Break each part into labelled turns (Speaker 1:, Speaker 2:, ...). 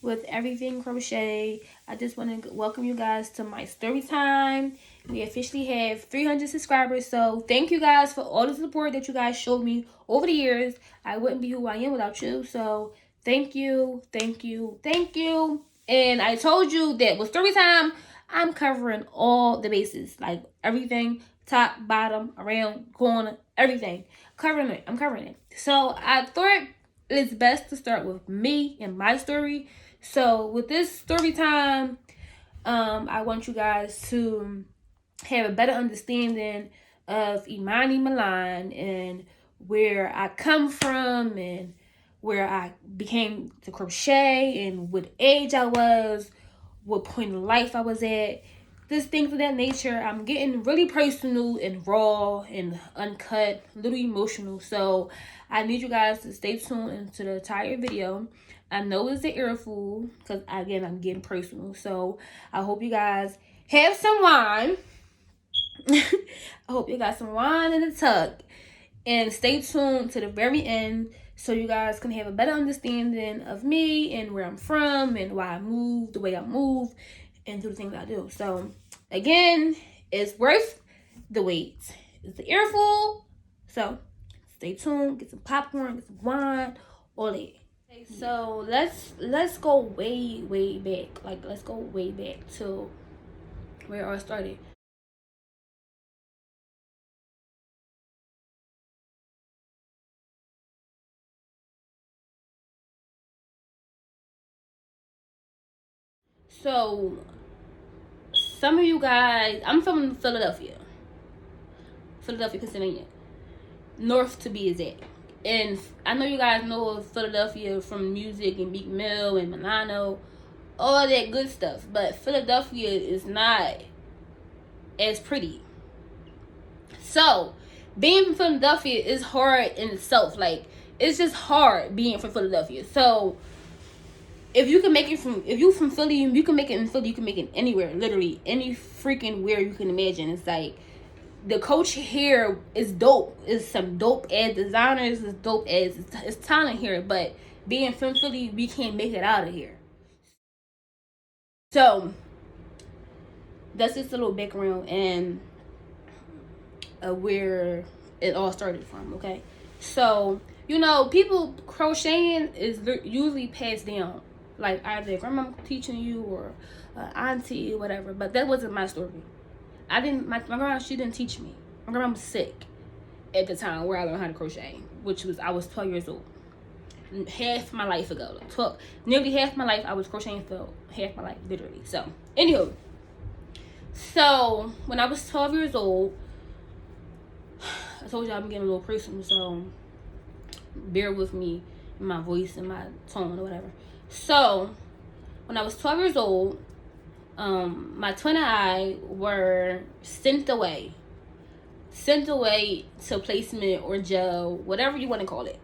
Speaker 1: with everything crochet. I just want to welcome you guys to my story time. We officially have 300 subscribers, so thank you guys for all the support that you guys showed me over the years. I wouldn't be who I am without you, so thank you, thank you, thank you. And I told you that with story time, I'm covering all the bases, like everything, top, bottom, around, corner, everything. Covering it. I'm covering it. So I thought it's best to start with me and my story. So with this story time, I want you guys to have a better understanding of Emani.Milan and where I come from and where I became to crochet and what age I was, what point in life I was at, just things of that nature. I'm getting really personal and raw and uncut, a little emotional. So I need you guys to stay tuned into the entire video. I know it's an earful because, again, I'm getting personal. So I hope you guys have some wine. I hope you got some wine in the tub. And stay tuned to the very end so you guys can have a better understanding of me and where I'm from and why I move the way I move and do the things I do. So, again, it's worth the wait. It's the earful. So, stay tuned. Get some popcorn, get some wine, all that. Okay, so, let's go way back. Like, let's go way back to where I started. So, some of you guys, I'm from Philadelphia, Pennsylvania, north to be exact. And I know you guys know of Philadelphia from music and Meek Mill and Milano, all that good stuff. But Philadelphia is not as pretty. So, being from Philadelphia is hard in itself. Like, it's just hard being from Philadelphia. So, if you from Philly, you can make it in Philly, you can make it anywhere, literally any freaking where you can imagine. It's like the coach here is dope. It's some dope ass designers, it's dope as it's talent here, but being from Philly, we can't make it out of here. So that's just a little background and where it all started from. Okay, so people crocheting is usually passed down, like either grandma teaching you or auntie or whatever. But that wasn't my story. I didn't. My grandma, she didn't teach me. My grandma was sick at the time where I learned how to crochet, which was I was 12 years old. Half my life ago, like 12, nearly half my life I was crocheting for half my life, literally. So, anywho, so when I was 12 years old, I told you I'm getting a little personal, so bear with me in my voice and my tone or whatever. So, when I was 12 years old, my twin and I were sent away to placement or jail, whatever you want to call it.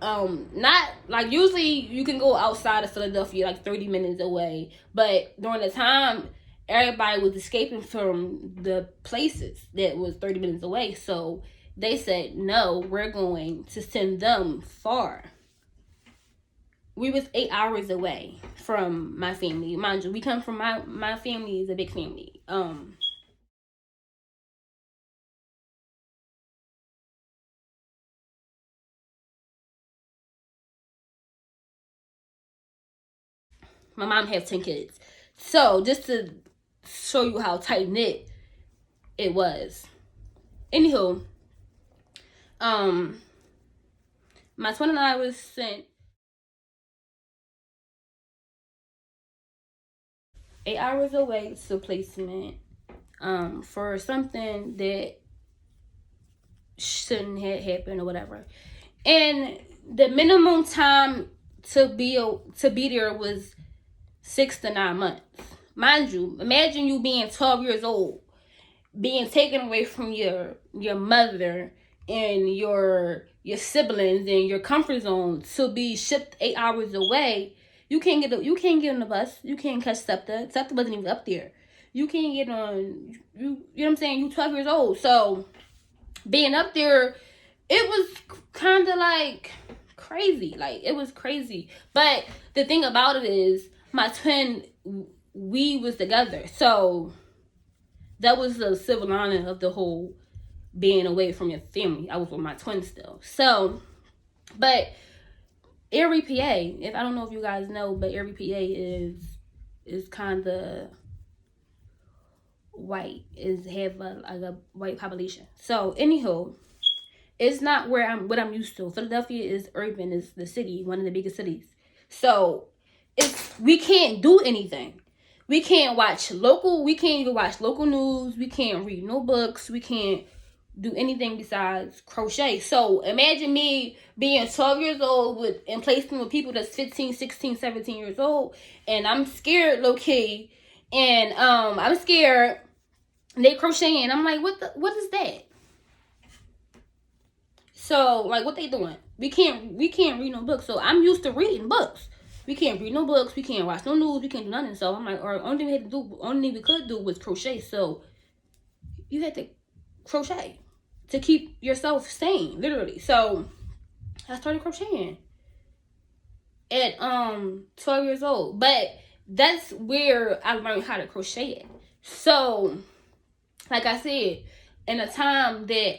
Speaker 1: Not like usually you can go outside of Philadelphia like 30 minutes away, but during the time everybody was escaping from the places that was 30 minutes away, so they said no, we're going to send them far. We was 8 hours away from my family. Mind you, we come from my family is a big family. My mom has 10 kids. So just to show you how tight knit it was. Anywho, my twin and I was sent 8 hours away to placement for something that shouldn't have happened or whatever. And the minimum time to be there was 6 to 9 months. Mind you, imagine you being 12 years old, being taken away from your mother and your siblings and your comfort zone to be shipped 8 hours away. You can't get on the bus. You can't catch SEPTA. SEPTA wasn't even up there. You can't get on. You know what I'm saying? You 12 years old, so being up there, it was kind of like crazy. Like, it was crazy. But the thing about it is, my twin, we was together. So that was the silver lining of the whole being away from your family. I was with my twin still. So, but Erie, PA, if I don't know if you guys know, but Erie, PA is kind of white, is have a white population. So, anywho, it's not where I'm used to. Philadelphia is urban, is the city, one of the biggest cities. So, we can't do anything. We can't we can't even watch local news. We can't read no books. We can't do anything besides crochet. So imagine me being 12 years old and placing with people that's 15, 16, 17 years old, and I'm scared low key, and I'm scared. They crocheting. I'm like, what is that? So like, what they doing? We can't read no books. So I'm used to reading books. We can't read no books. We can't watch no news. We can't do nothing. So I'm like, or only thing we had to do, only thing we could do was crochet. So you had to crochet to keep yourself sane, literally. So I started crocheting at 12 years old. But that's where I learned how to crochet it. So, like I said, in a time that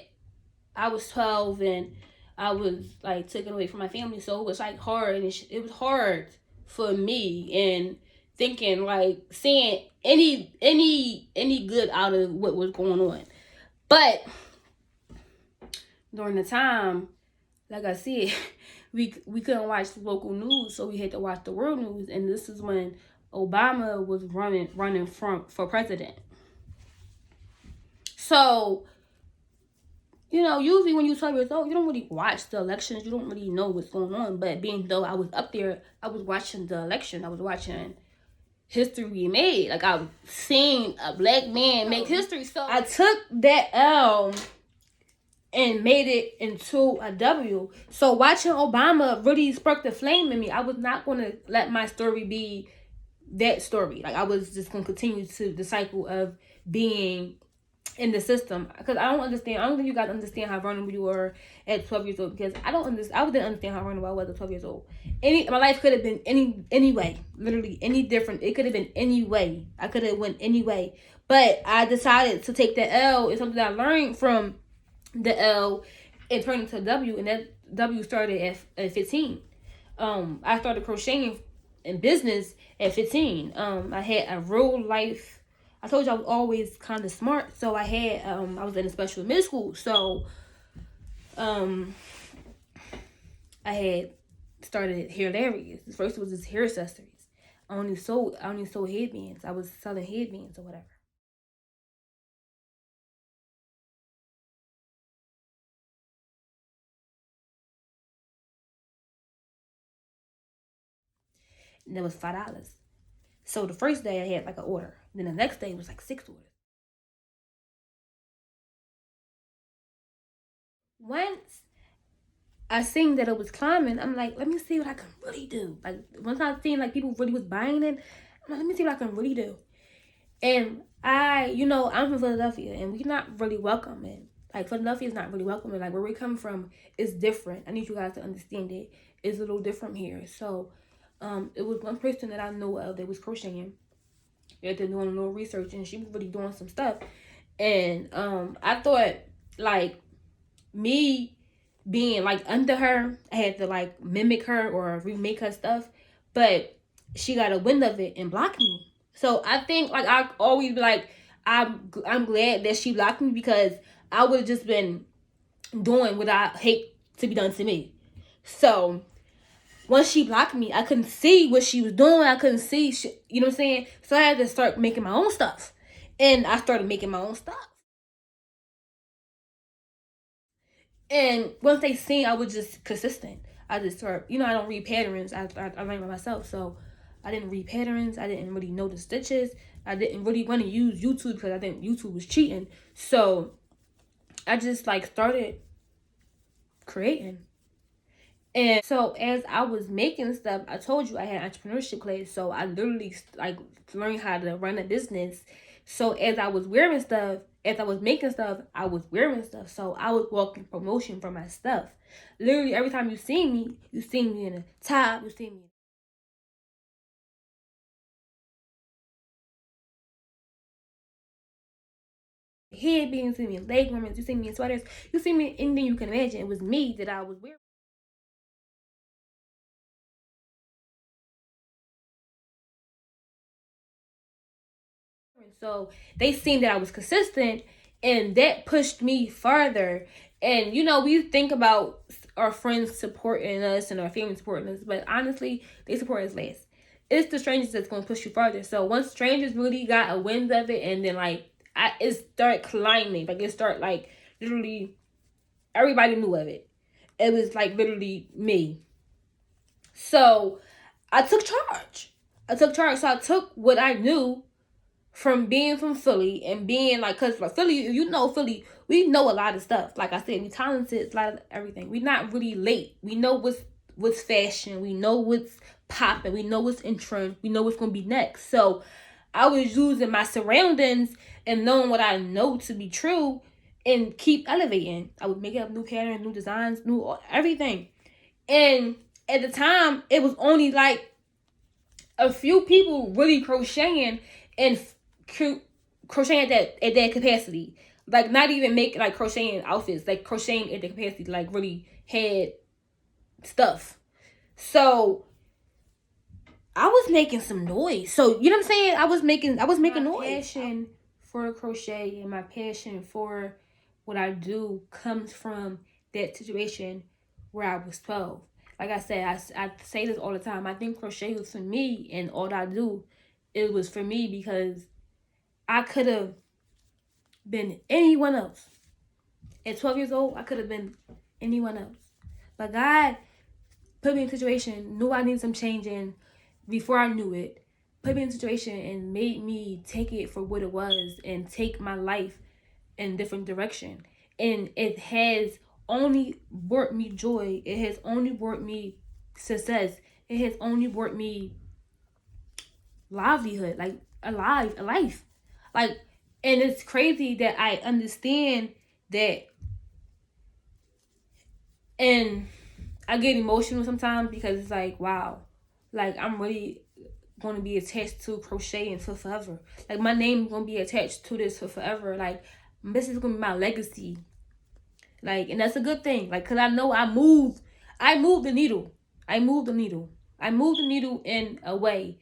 Speaker 1: I was 12 and I was like taken away from my family, so it was like hard, and it was hard for me, and thinking like seeing any good out of what was going on. But during the time, like I said, we couldn't watch the local news, so we had to watch the world news, and this is when Obama was running for president. So, usually when you're 12 years old, you don't really watch the elections. You don't really know what's going on. But being though I was up there, I was watching the election. I was watching history be made. Like, I've seen a black man make history. So I took that L and made it into a W. So watching Obama really sparked the flame in me. I was not going to let my story be that story. Like, I was just going to continue to the cycle of being in the system, because I don't understand. I don't think you guys understand how vulnerable you were at 12 years old, because I didn't understand how vulnerable I was at 12 years old. My life could have been any way, literally any different. It could have been any way. I could have went any way, but I decided to take the L. It's something I learned from the L and turned into a W, and that W started at 15. I started crocheting in business at 15. I had a real life. I told you I was always kind of smart, so I was in a special mid school, so I had started Hairlarious. First it was just hair accessories. I only sold headbands. I was selling headbands or whatever. And it was $5. So the first day I had like an order. Then the next day was like 6 orders. Once I seen that it was climbing, I'm like, let me see what I can really do. Like, once I seen like people really was buying it, I'm like, let me see what I can really do. And I'm from Philadelphia, and we're not really welcoming. Like, Philadelphia is not really welcoming. Like, where we come from is different. I need you guys to understand it. It's a little different here. So, it was one person that I know of that was crocheting. They're doing a little research, and she was really doing some stuff. And I thought, like, me being like under her, I had to like mimic her or remake her stuff, but she got a wind of it and blocked me. So I think, like, I always be like, I'm glad that she blocked me, because I would have just been doing what I hate to be done to me. So once she blocked me, I couldn't see what she was doing. I couldn't see, you know what I'm saying? So I had to start making my own stuff, and I started making my own stuff. And once they seen I was just consistent, I just started, I don't read patterns. I learned by myself. So I didn't read patterns. I didn't really know the stitches. I didn't really want to use YouTube because I think YouTube was cheating. So I just like started creating. And so as I was making stuff, I told you I had entrepreneurship class. So I literally like learned how to run a business. So as I was wearing stuff, as I was making stuff, I was wearing stuff. So I was walking promotion for my stuff. Literally every time you see me in a top, you see me headbands, you see me in leg warmers, you see me in sweaters, you see me in anything you can imagine. It was me that I was wearing. So they seen that I was consistent, and that pushed me farther. And you know, we think about our friends supporting us and our family supporting us, but honestly, they support us less. It's the strangers that's gonna push you farther. So once strangers really got a wind of it, and then like it started climbing, like it started like literally everybody knew of it. It was like literally me. So I took charge. I took charge. So I took what I knew from being from Philly and being like, cause like Philly, you know Philly, we know a lot of stuff. Like I said, we talented, a lot of everything. We not really late. We know what's fashion. We know what's popping. We know what's in trend. We know what's gonna be next. So I was using my surroundings and knowing what I know to be true and keep elevating. I would make up new patterns, new designs, new everything. And at the time, it was only like a few people really crocheting and crocheting at that capacity. Like not even making like crocheting outfits, like crocheting at the capacity, like really had stuff. So I was making some noise. So you know what I'm saying? I was making noise. My passion for crochet and my passion for what I do comes from that situation where I was 12. Like I said, I say this all the time. I think crochet was for me, and all I do, it was for me because I could have been anyone else. At 12 years old, I could have been anyone else. But God put me in a situation, knew I needed some changing before I knew it. Put me in a situation and made me take it for what it was and take my life in a different direction. And it has only brought me joy. It has only brought me success. It has only brought me livelihood, like a life. Like, and it's crazy that I understand that, and I get emotional sometimes because it's like, wow, like I'm really going to be attached to crocheting for forever. Like my name is going to be attached to this for forever. Like this is going to be my legacy. Like, and that's a good thing. Like, cause I know I moved the needle. I moved the needle. I moved the needle in a way,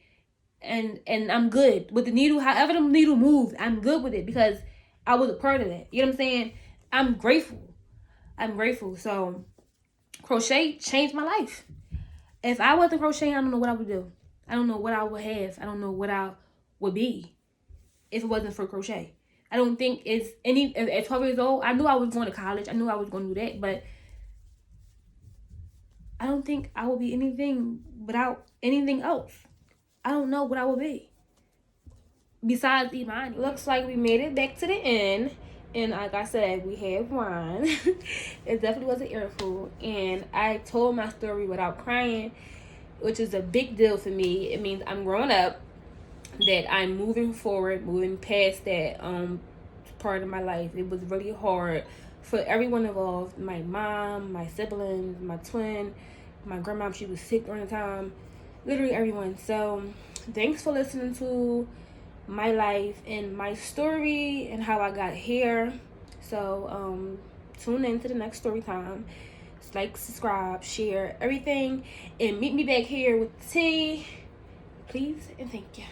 Speaker 1: and I'm good with the needle. However the needle moved, I'm good with it because I was a part of that. You know what I'm saying? I'm grateful. So crochet changed my life. If I wasn't crocheting, I don't know what I would do. I don't know what I would have. I don't know what I would be if it wasn't for crochet. I don't think it's any. At 12 years old, I knew I was going to college. I knew I was going to do that, but I don't think I would be anything without anything else. I don't know what I would be besides Emani. Looks like we made it back to the end. And like I said, we had wine. It definitely was an earful. And I told my story without crying, which is a big deal for me. It means I'm growing up, that I'm moving forward, moving past that part of my life. It was really hard for everyone involved. My mom, my siblings, my twin, my grandma, she was sick during the time. Literally everyone. So thanks for listening to my life and my story and how I got here. So tune in to the next story time. Like, subscribe, share, everything, and meet me back here with the tea, please, and thank you.